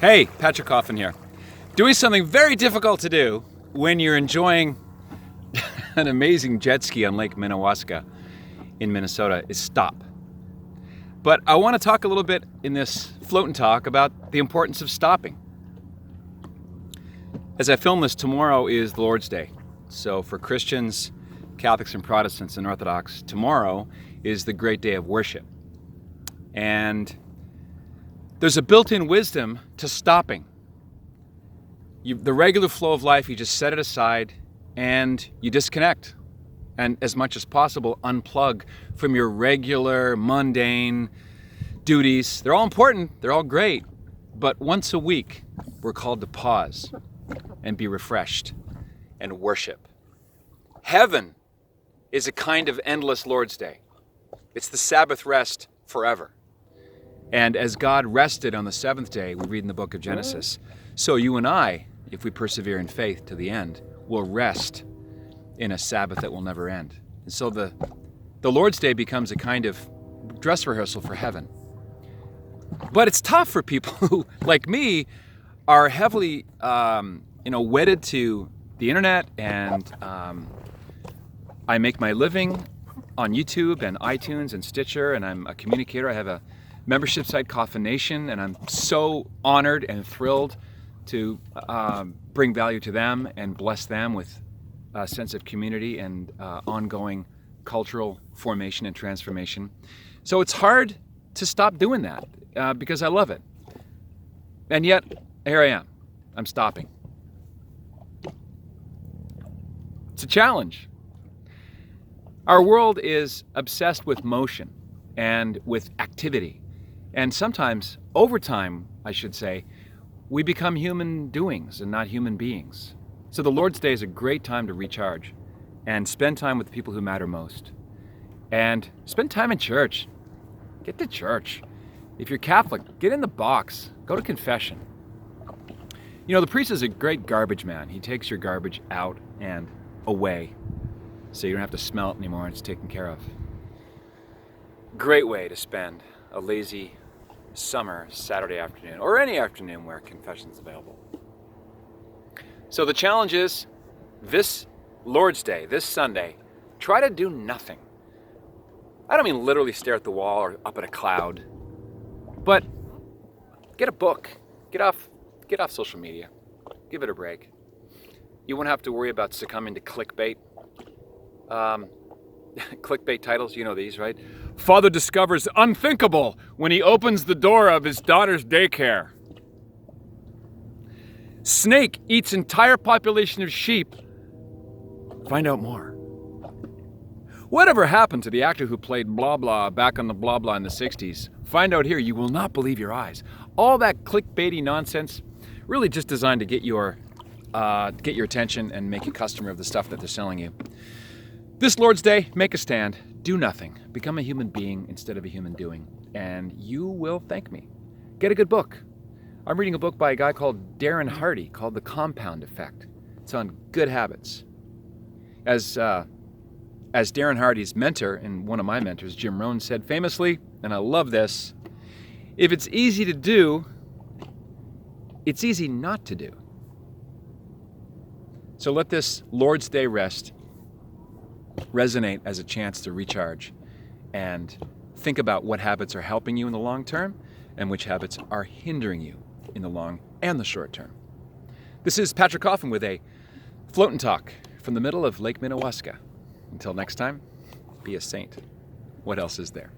Hey, Patrick Coffin here. Doing something very difficult to do when you're enjoying an amazing jet ski on Lake Minnewaska in Minnesota is stop. But I want to talk a little bit in this float and talk about the importance of stopping. As I film this, tomorrow is the Lord's Day. So for Christians, Catholics and Protestants and Orthodox, tomorrow is the great day of worship. And there's a built-in wisdom to stopping. The regular flow of life, you just set it aside and you disconnect. And as much as possible, unplug from your regular, mundane duties. They're all important, they're all great, but once a week, we're called to pause and be refreshed and worship. Heaven is a kind of endless Lord's Day. It's the Sabbath rest forever. And as God rested on the seventh day, we read in the book of Genesis, so you and I, if we persevere in faith to the end, will rest in a Sabbath that will never end. And so the Lord's Day becomes a kind of dress rehearsal for heaven. But it's tough for people who, like me, are heavily wedded to the internet, and I make my living on YouTube and iTunes and Stitcher, and I'm a communicator. I have a membership site, Coffin Nation, and I'm so honored and thrilled to bring value to them and bless them with a sense of community and ongoing cultural formation and transformation. So it's hard to stop doing that because I love it. And yet, here I am. I'm stopping. It's a challenge. Our world is obsessed with motion and with activity. And sometimes, over time, I should say, we become human doings and not human beings. So the Lord's Day is a great time to recharge and spend time with the people who matter most. And spend time in church. Get to church. If you're Catholic, get in the box. Go to confession. You know, the priest is a great garbage man. He takes your garbage out and away, so you don't have to smell it anymore and it's taken care of. Great way to spend a lazy summer Saturday afternoon, or any afternoon where confession's available. So the challenge is, this Lord's Day, this Sunday, try to do nothing. I don't mean literally stare at the wall or up at a cloud, but get a book, get off social media, give it a break. You won't have to worry about succumbing to clickbait. Clickbait titles, you know these, right? Father discovers unthinkable when he opens the door of his daughter's daycare. Snake eats entire population of sheep. Find out more. Whatever happened to the actor who played blah blah back on the blah blah in the 60s? Find out here, you will not believe your eyes. All that clickbaity nonsense, really just designed to get your attention and make you a customer of the stuff that they're selling you. This Lord's Day, make a stand, do nothing, become a human being instead of a human doing, and you will thank me. Get a good book. I'm reading a book by a guy called Darren Hardy called The Compound Effect. It's on good habits. As Darren Hardy's mentor, and one of my mentors, Jim Rohn, said famously, and I love this, if it's easy to do, it's easy not to do. So let this Lord's Day rest resonate as a chance to recharge and think about what habits are helping you in the long term and which habits are hindering you in the long and the short term. This is Patrick Coffin with a float and talk from the middle of Lake Minnewaska. Until next time, be a saint. What else is there?